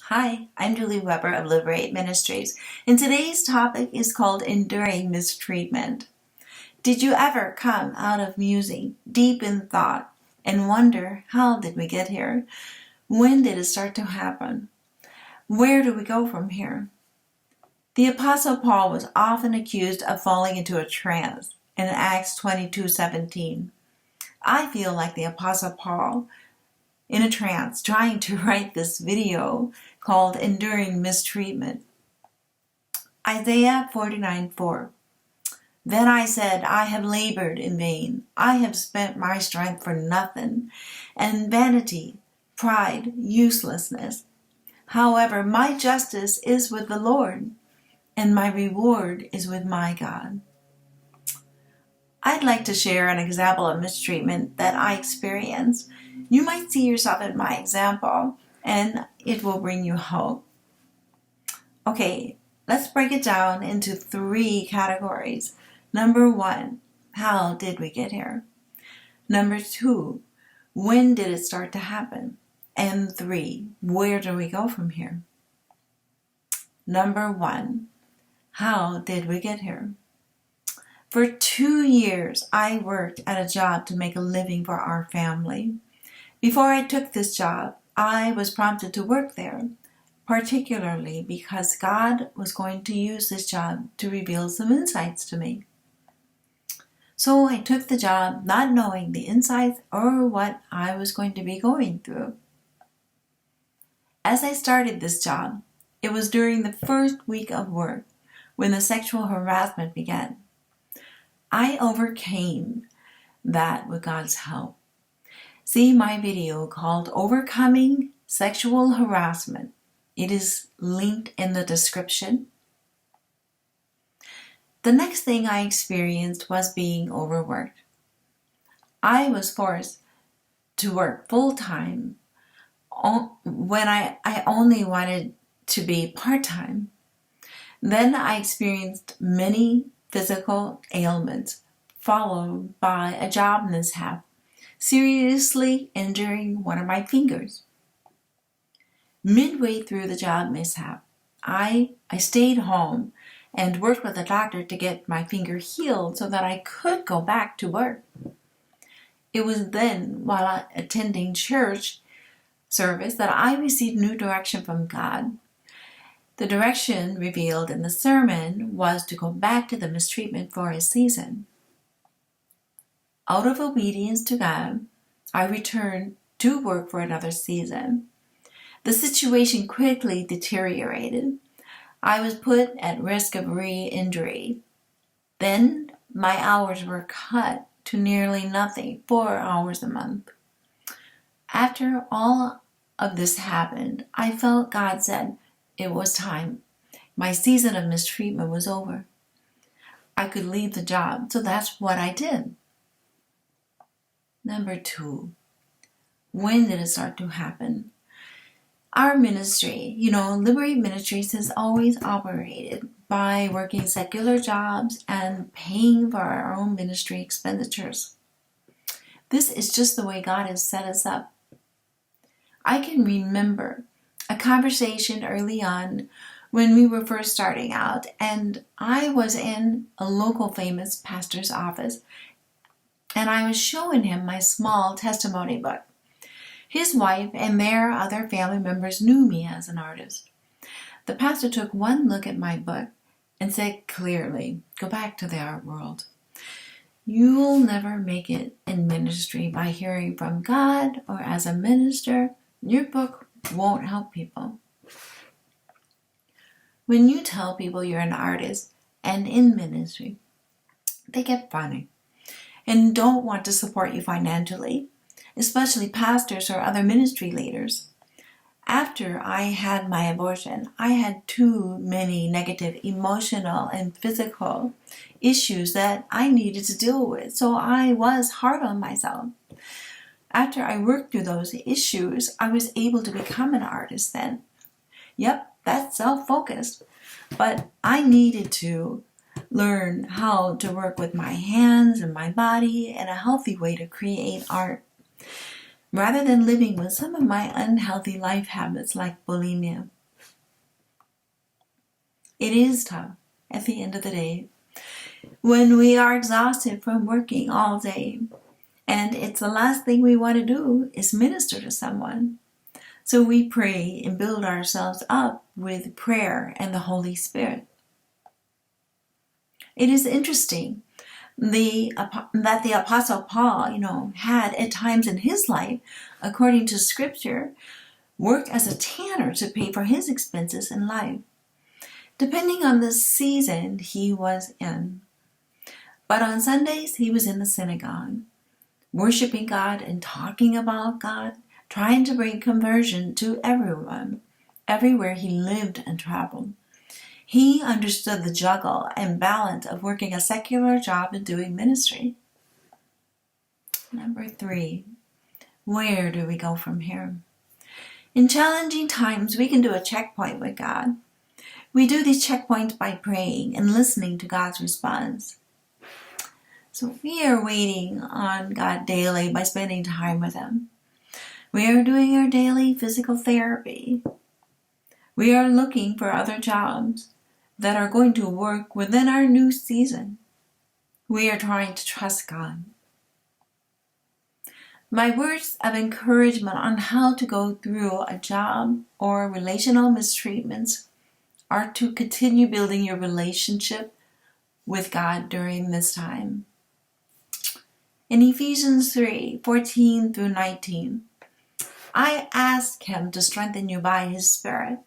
Hi, I'm Julie Weber of Liberate Ministries, and today's topic is called Enduring Mistreatment. Did you ever come out of musing, deep in thought, and wonder, how did we get here? When did it start to happen? Where do we go from here? The Apostle Paul was often accused of falling into a trance in Acts 22:17. I feel like the Apostle Paul in a trance trying to write this video called Enduring Mistreatment. Isaiah 49:4. Then I said, I have labored in vain. I have spent my strength for nothing. And vanity, pride, uselessness. However, my justice is with the Lord, and my reward is with my God. I'd like to share an example of mistreatment that I experienced. You might see yourself in my example, and it will bring you hope. Okay, let's break it down into 3 categories. Number 1, how did we get here? Number 2, when did it start to happen? And 3, where do we go from here? Number 1, how did we get here? For 2 years, I worked at a job to make a living for our family. Before I took this job, I was prompted to work there, particularly because God was going to use this job to reveal some insights to me. So I took the job not knowing the insights or what I was going to be going through. As I started this job, it was during the first week of work when the sexual harassment began. I overcame that with God's help. See my video called Overcoming Sexual Harassment. It is linked in the description. The next thing I experienced was being overworked. I was forced to work full-time when I only wanted to be part-time. Then I experienced many physical ailments, followed by a job mishap, seriously injuring one of my fingers. Midway through the job mishap, I stayed home and worked with a doctor to get my finger healed so that I could go back to work. It was then, while attending church service, that I received new direction from God. The direction revealed in the sermon was to go back to the mistreatment for a season. Out of obedience to God, I returned to work for another season. The situation quickly deteriorated. I was put at risk of re-injury. Then my hours were cut to nearly nothing, 4 hours a month. After all of this happened, I felt God said it was time. My season of mistreatment was over. I could leave the job, so that's what I did. Number 2, when did it start to happen? Our ministry, Liberate Ministries has always operated by working secular jobs and paying for our own ministry expenditures. This is just the way God has set us up. I can remember a conversation early on when we were first starting out, and I was in a local famous pastor's office, and I was showing him my small testimony book. His wife and their other family members knew me as an artist. The pastor took one look at my book and said clearly, "Go back to the art world. You'll never make it in ministry by hearing from God or as a minister. Your book won't help people." When you tell people you're an artist and in ministry, they get funny and don't want to support you financially, especially pastors or other ministry leaders. After I had my abortion, I had too many negative emotional and physical issues that I needed to deal with, so I was hard on myself. After I worked through those issues, I was able to become an artist then. Yep, that's self-focused. But I needed to learn how to work with my hands and my body in a healthy way to create art, rather than living with some of my unhealthy life habits like bulimia. It is tough at the end of the day when we are exhausted from working all day. And it's the last thing we want to do is minister to someone. So we pray and build ourselves up with prayer and the Holy Spirit. It is interesting that the Apostle Paul, had at times in his life, according to Scripture, worked as a tanner to pay for his expenses in life, depending on the season he was in. But on Sundays, he was in the synagogue, worshiping God and talking about God, trying to bring conversion to everyone, everywhere he lived and traveled. He understood the juggle and balance of working a secular job and doing ministry. Number 3, where do we go from here? In challenging times, we can do a checkpoint with God. We do these checkpoints by praying and listening to God's response. So we are waiting on God daily by spending time with Him. We are doing our daily physical therapy. We are looking for other jobs that are going to work within our new season. We are trying to trust God. My words of encouragement on how to go through a job or relational mistreatments are to continue building your relationship with God during this time. In Ephesians 3:14 through 19, I ask Him to strengthen you by His Spirit,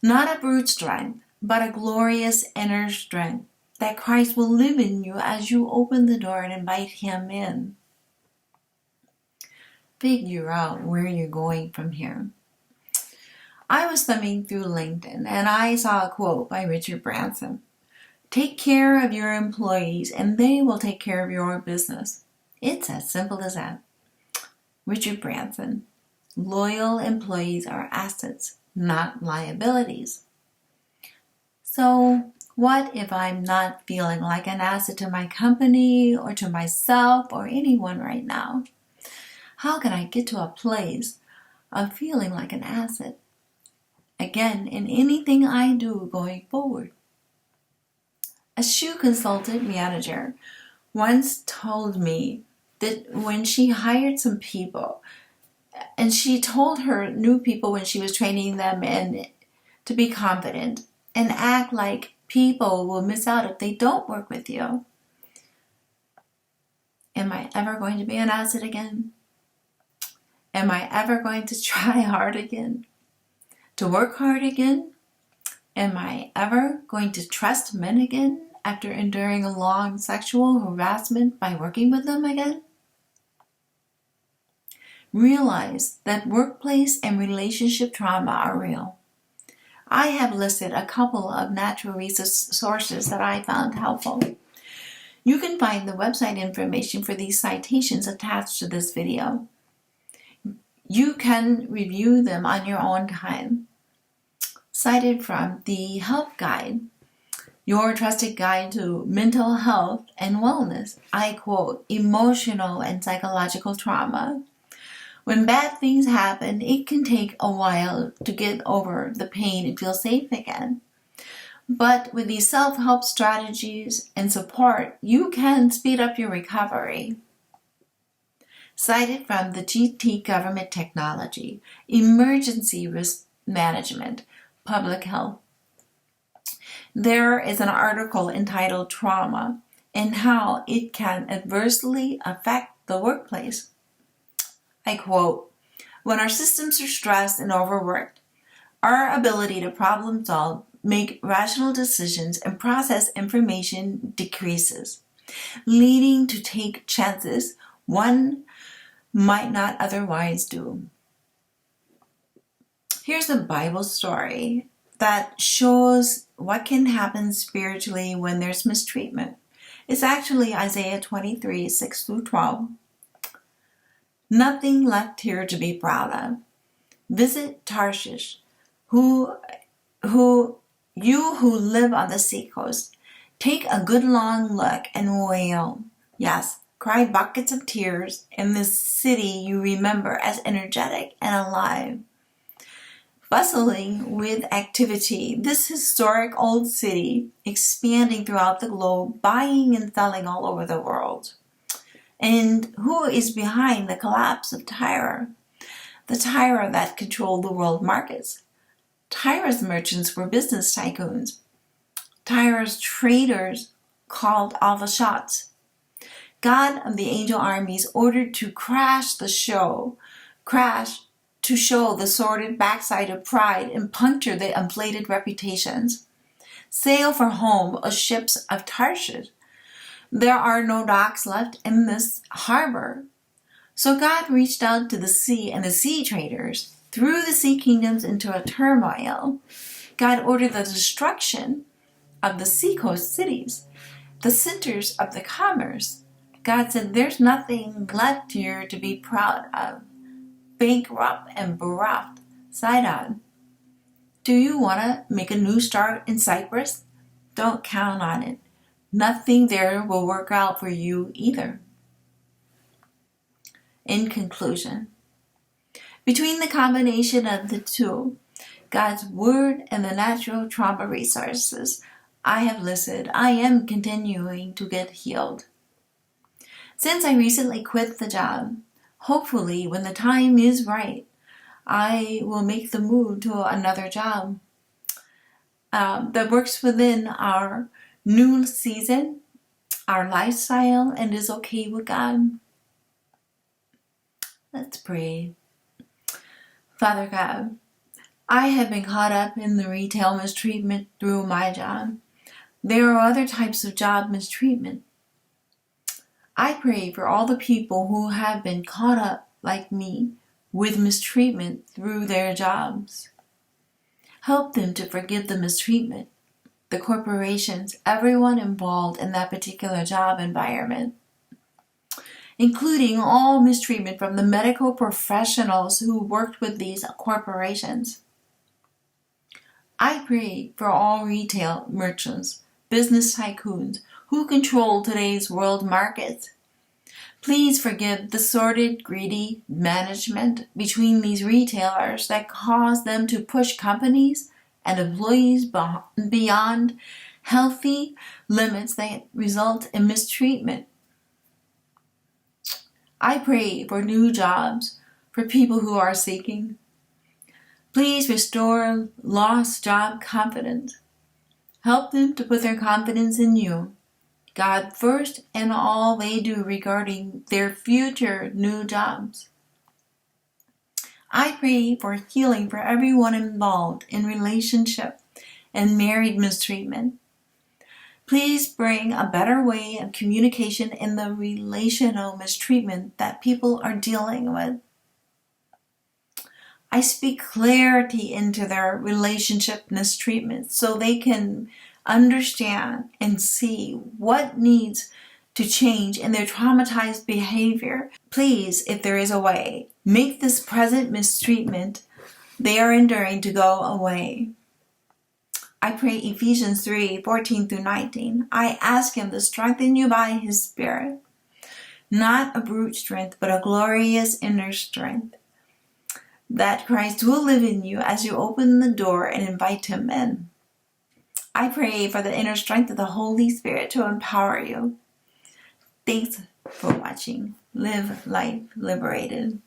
not a brute strength, but a glorious inner strength, that Christ will live in you as you open the door and invite Him in. Figure out where you're going from here. I was thumbing through LinkedIn and I saw a quote by Richard Branson. Take care of your employees and they will take care of your business. It's as simple as that. Richard Branson. Loyal employees are assets, not liabilities. So, what if I'm not feeling like an asset to my company or to myself or anyone right now? How can I get to a place of feeling like an asset? Again, in anything I do going forward. A shoe consultant manager once told me that when she hired some people, and she told her new people when she was training them and to be confident and act like people will miss out if they don't work with you. Am I ever going to be an asset again? Am I ever going to try hard again? To work hard again? Am I ever going to trust men again after enduring a long sexual harassment by working with them again? Realize that workplace and relationship trauma are real. I have listed a couple of natural resource sources that I found helpful. You can find the website information for these citations attached to this video. You can review them on your own time. Cited from the HelpGuide, your trusted guide to mental health and wellness. I quote, emotional and psychological trauma. When bad things happen, it can take a while to get over the pain and feel safe again. But with these self-help strategies and support, you can speed up your recovery. Cited from the GT Government Technology, Emergency Risk Management, Public Health. There is an article entitled Trauma and How It Can Adversely Affect the Workplace. I quote, when our systems are stressed and overworked, our ability to problem solve, make rational decisions, and process information decreases, leading to take chances one might not otherwise do. Here's a Bible story that shows what can happen spiritually when there's mistreatment. It's actually Isaiah 23, 6 through 12. Nothing left here to be proud of. Visit Tarshish, you who live on the seacoast. Take a good long look and wail. Yes, cry buckets of tears in this city you remember as energetic and alive. bustling with activity. This historic old city expanding throughout the globe, buying and selling all over the world. And who is behind the collapse of Tyre? The Tyre that controlled the world markets. Tyre's merchants were business tycoons. Tyre's traders called all the shots. God of the angel armies ordered to crash to show the sordid backside of pride and puncture the inflated reputations. Sail for home, O ships of Tarshish. There are no docks left in this harbor. So God reached out to the sea and the sea traders, threw the sea kingdoms into a turmoil. God ordered the destruction of the seacoast cities, the centers of the commerce. God said, there's nothing left here to be proud of. Bankrupt and bereft, Cited. Do you want to make a new start in Cyprus? Don't count on it. Nothing there will work out for you either. In conclusion, between the combination of the two, God's Word and the natural trauma resources I have listed, I am continuing to get healed. Since I recently quit the job, hopefully when the time is right, I will make the move to another job that works within our new season, our lifestyle, and is okay with God. Let's pray. Father God, I have been caught up in the retail mistreatment through my job. There are other types of job mistreatment. I pray for all the people who have been caught up, like me, with mistreatment through their jobs. Help them to forgive the mistreatment, the corporations, everyone involved in that particular job environment, including all mistreatment from the medical professionals who worked with these corporations. I pray for all retail merchants, business tycoons who control today's world markets. Please forgive the sordid, greedy management between these retailers that cause them to push companies and employees beyond healthy limits that result in mistreatment. I pray for new jobs for people who are seeking. Please restore lost job confidence. Help them to put their confidence in you, God first, and all they do regarding their future new jobs. I pray for healing for everyone involved in relationship and married mistreatment. Please bring a better way of communication in the relational mistreatment that people are dealing with. I speak clarity into their relationship mistreatment so they can understand and see what needs to change in their traumatized behavior. Please, if there is a way, make this present mistreatment they are enduring to go away. I pray Ephesians 3:14-19. I ask Him to strengthen you by His Spirit, not a brute strength, but a glorious inner strength, that Christ will live in you as you open the door and invite Him in. I pray for the inner strength of the Holy Spirit to empower you. Thanks for watching. Live life liberated.